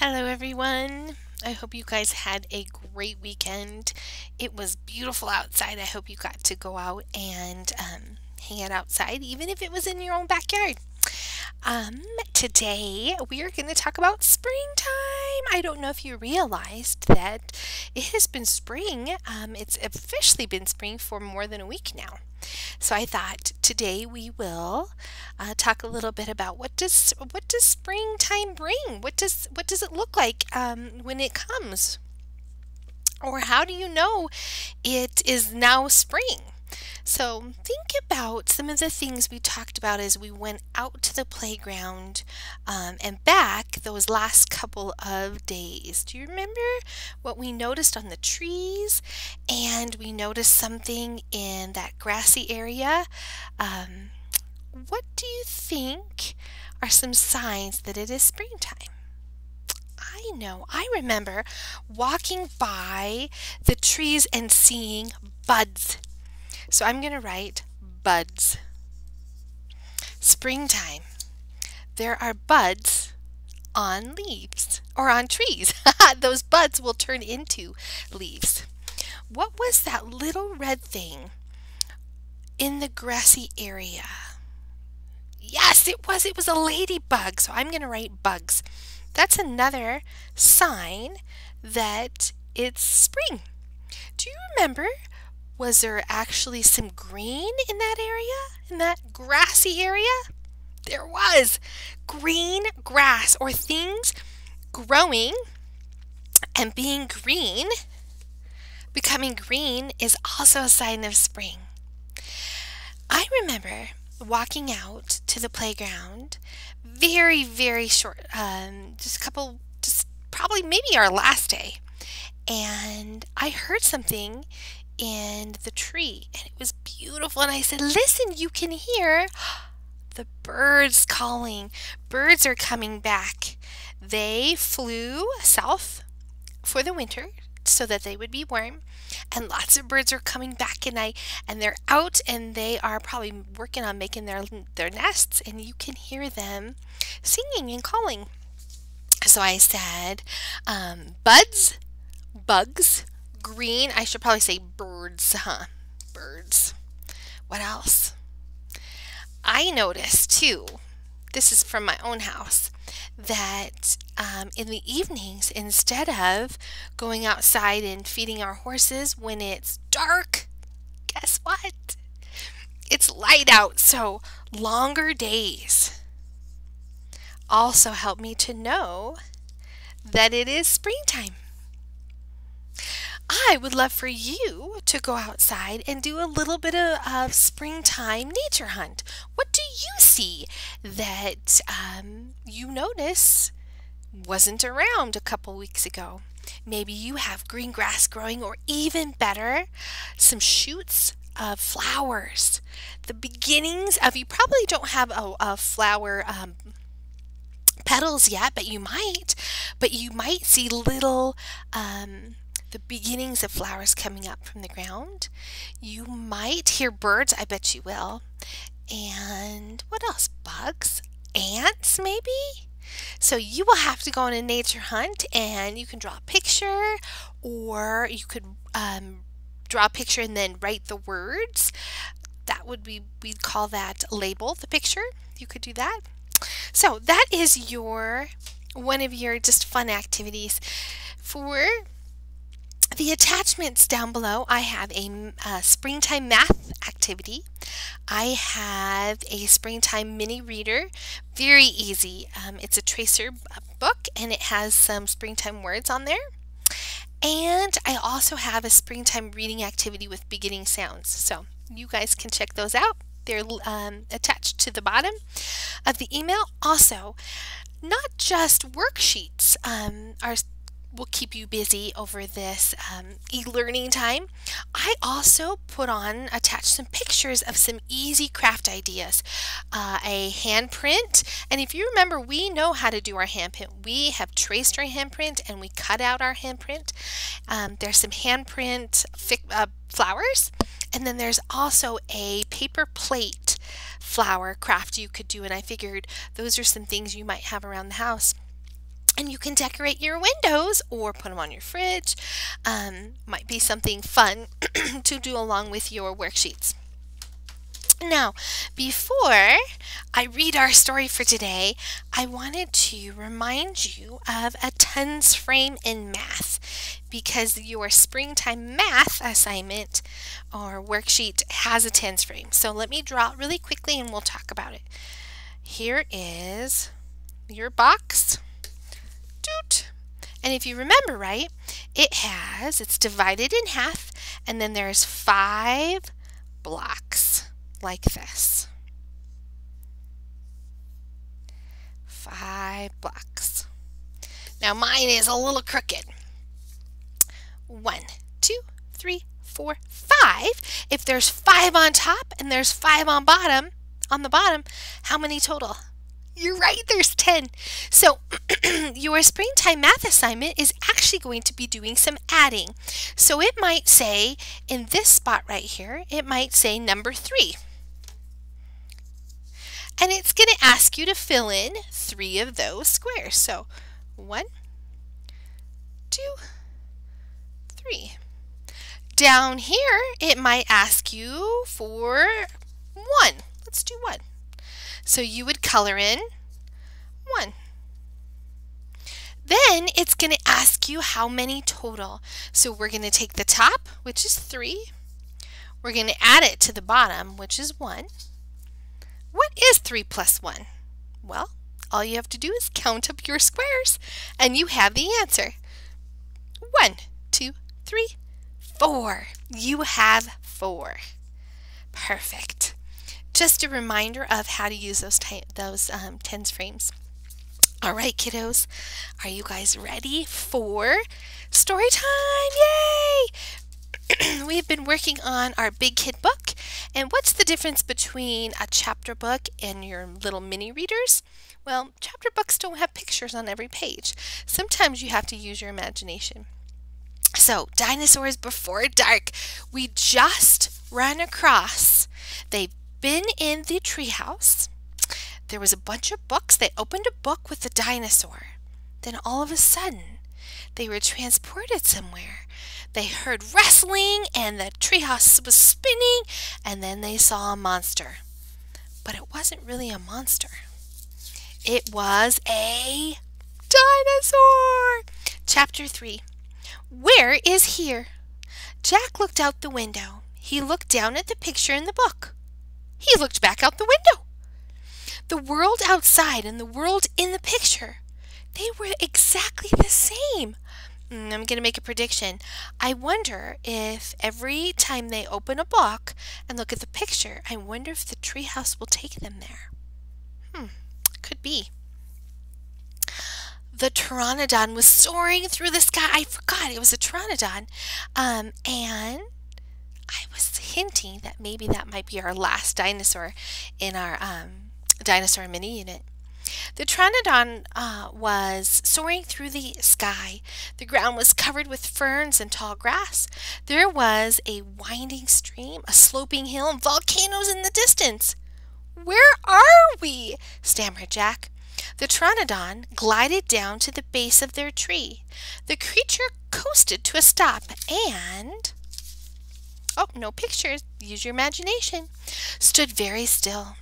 Hello, everyone. I hope you guys had a great weekend. It was beautiful outside. I hope you got to go out and hang out outside, even if it was in your own backyard. Today we are going to talk about springtime. I don't know if you realized that it has been spring. It's officially been spring for more than a week now. So I thought today we will talk a little bit about what does springtime bring? What does it look like when it comes? Or how do you know it is now spring? So think about some of the things we talked about as we went out to the playground and back those last couple of days. Do you remember what we noticed on the trees? And we noticed something in that grassy area. What do you think are some signs that it is springtime? I know. I remember walking by the trees and seeing buds. So I'm going to write buds. Springtime. There are buds on leaves or on trees. Those buds will turn into leaves. What was that little red thing in the grassy area? Yes, it was. It was a ladybug. So I'm going to write bugs. That's another sign that it's spring. Do you remember? Was there actually some green in that area? In that grassy area? There was green grass or things growing and being green. Becoming green is also a sign of spring. I remember walking out to the playground very, very short, just probably maybe our last day. And I heard something in the tree and it was beautiful, and I said, listen, you can hear the birds calling. Birds are coming back. They flew south for the winter so that they would be warm, and lots of birds are coming back, and they're out and they are probably working on making their nests, and you can hear them singing and calling. So I said, buds, bugs, green. I should probably say birds, huh? Birds. What else? I noticed too, this is from my own house, that in the evenings, instead of going outside and feeding our horses when it's dark, guess what? It's light out, so longer days also help me to know that it is springtime. I would love for you to go outside and do a little bit of springtime nature hunt. What do you see that you notice wasn't around a couple weeks ago? Maybe you have green grass growing, or even better, some shoots of flowers. The beginnings of, you probably don't have a flower petals yet, but you might. But you might see little the beginnings of flowers coming up from the ground. You might hear birds, I bet you will. And what else? Bugs? Ants, maybe? So you will have to go on a nature hunt, and you can draw a picture, or you could draw a picture and then write the words. That would be, we'd call that label the picture. You could do that. So that is one of your just fun activities. For the attachments down below, I have a springtime math activity. I have a springtime mini reader, very easy. It's a tracer book, and it has some springtime words on there. And I also have a springtime reading activity with beginning sounds. So you guys can check those out. They're attached to the bottom of the email. Also, not just worksheets will keep you busy over this e-learning time. I also attach some pictures of some easy craft ideas. A handprint, and if you remember, we know how to do our handprint. We have traced our handprint and we cut out our handprint. There's some handprint flowers, and then there's also a paper plate flower craft you could do, and I figured those are some things you might have around the house. And you can decorate your windows or put them on your fridge. Might be something fun to do along with your worksheets. Now, before I read our story for today, I wanted to remind you of a tens frame in math because your springtime math assignment or worksheet has a tens frame. So let me draw it really quickly and we'll talk about it. Here is your box. Doot. And if you remember right, it's divided in half and then there's 5 blocks like this. 5 blocks. Now mine is a little crooked. 1, 2, 3, 4, 5. If there's 5 on top and there's 5 on the bottom, how many total? You're right, there's 10. So your springtime math assignment is actually going to be doing some adding. So it might say, in this spot right here, it might say number 3. And it's going to ask you to fill in 3 of those squares. So 1, 2, 3. Down here, it might ask you for 1. Let's do 1. So you would color in 1. Then it's going to ask you how many total. So we're going to take the top, which is 3. We're going to add it to the bottom, which is 1. What is 3 plus 1? Well, all you have to do is count up your squares and you have the answer. 1, 2, 3, 4. You have 4. Perfect. Just a reminder of how to use those tens frames. All right, kiddos, are you guys ready for story time? Yay! We've been working on our Big Kid book, and what's the difference between a chapter book and your little mini readers? Well, chapter books don't have pictures on every page. Sometimes you have to use your imagination. So, dinosaurs before dark. We just ran across. They've been in the treehouse. There was a bunch of books. They opened a book with a dinosaur. Then all of a sudden, they were transported somewhere. They heard rustling and the treehouse was spinning, and then they saw a monster. But it wasn't really a monster. It was a dinosaur. Chapter 3. Where is here? Jack looked out the window. He looked down at the picture in the book. He looked back out the window. The world outside and the world in the picture, they were exactly the same. I'm going to make a prediction. I wonder if every time they open a book and look at the picture, I wonder if the treehouse will take them there. Could be. The pteranodon was soaring through the sky. I forgot it was a pteranodon. And I was hinting that maybe that might be our last dinosaur in our dinosaur mini unit. The pteranodon was soaring through the sky. The ground was covered with ferns and tall grass. There was a winding stream, a sloping hill, and volcanoes in the distance. "Where are we?" stammered Jack. The pteranodon glided down to the base of their tree. The creature coasted to a stop and... oh, no pictures. Use your imagination. Stood very still.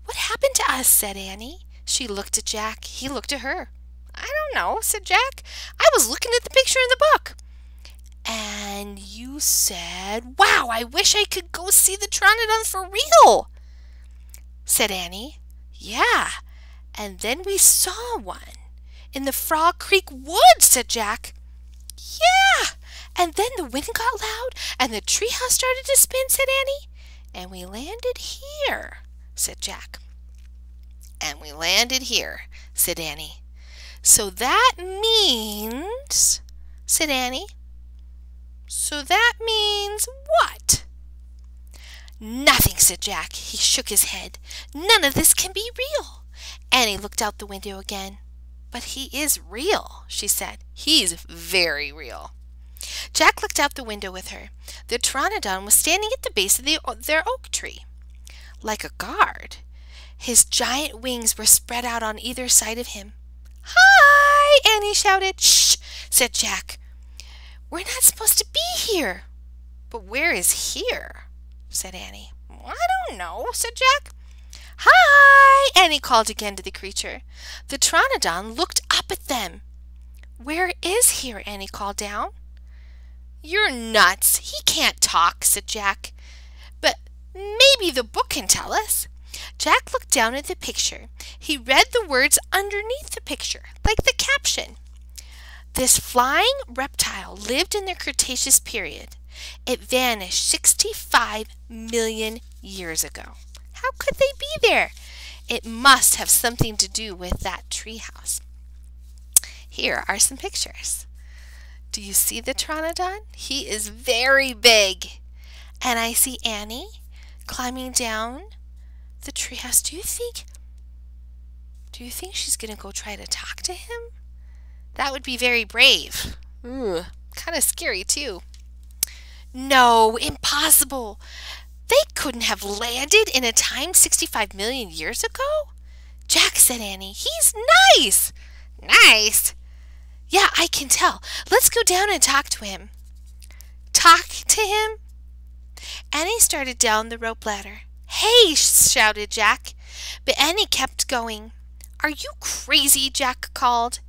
"What happened to us?" said Annie. She looked at Jack. He looked at her. "I don't know," said Jack. "I was looking at the picture in the book." "And you said, 'Wow, I wish I could go see the pteranodon for real,'" said Annie. "Yeah, and then we saw one in the Frog Creek woods," said Jack. "Yeah, and then the wind got loud and the treehouse started to spin," said Annie. "And we landed here," said Jack. "And we landed here," said Annie. "So that means," said Annie. "So that means what?" "Nothing," said Jack. He shook his head. "None of this can be real." Annie looked out the window again. "But he is real," she said. "He's very real." Jack looked out the window with her. The pteranodon was standing at the base of their oak tree, like a guard. His giant wings were spread out on either side of him. "Hi!" Annie shouted. "Shh," said Jack. "We're not supposed to be here." "But where is here?" said Annie. "I don't know," said Jack. "Hi!" Annie called again to the creature. The Pteranodon looked up at them. "Where is here?" Annie called down. "You're nuts. He can't talk," said Jack. "But maybe the book can tell us." Jack looked down at the picture. He read the words underneath the picture, like the caption. This flying reptile lived in the Cretaceous period. It vanished 65 million years ago. How could they be there? It must have something to do with that treehouse. Here are some pictures. Do you see the Pteranodon? He is very big. And I see Annie climbing down the treehouse. Do you think she's going to go try to talk to him? That would be very brave. Ooh, kind of scary too. No, impossible. They couldn't have landed in a time 65 million years ago. "Jack," said Annie, "he's nice." "Nice?" "Yeah, I can tell. Let's go down and talk to him." "Talk to him?" Annie started down the rope ladder. "Hey!" shouted Jack. But Annie kept going. "Are you crazy?" Jack called.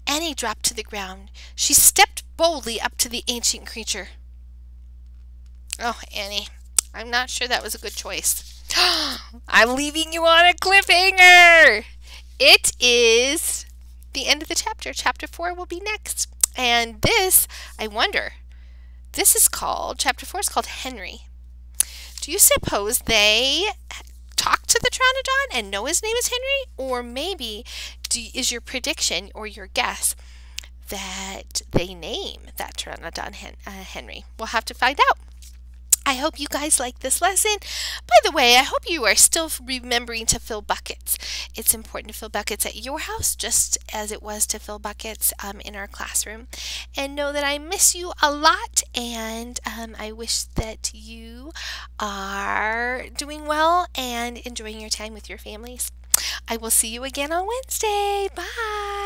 Annie dropped to the ground. She stepped boldly up to the ancient creature. "Oh, Annie, I'm not sure that was a good choice." I'm leaving you on a cliffhanger. It is the end of the chapter. Chapter 4 will be next. And this, I wonder, chapter 4 is called Henry. Do you suppose they talk to the Pteranodon and know his name is Henry? Or maybe is your prediction or your guess that they name that Pteranodon Henry? We'll have to find out. I hope you guys like this lesson. By the way, I hope you are still remembering to fill buckets. It's important to fill buckets at your house just as it was to fill buckets in our classroom. And know that I miss you a lot, and I wish that you are doing well and enjoying your time with your families. I will see you again on Wednesday. Bye.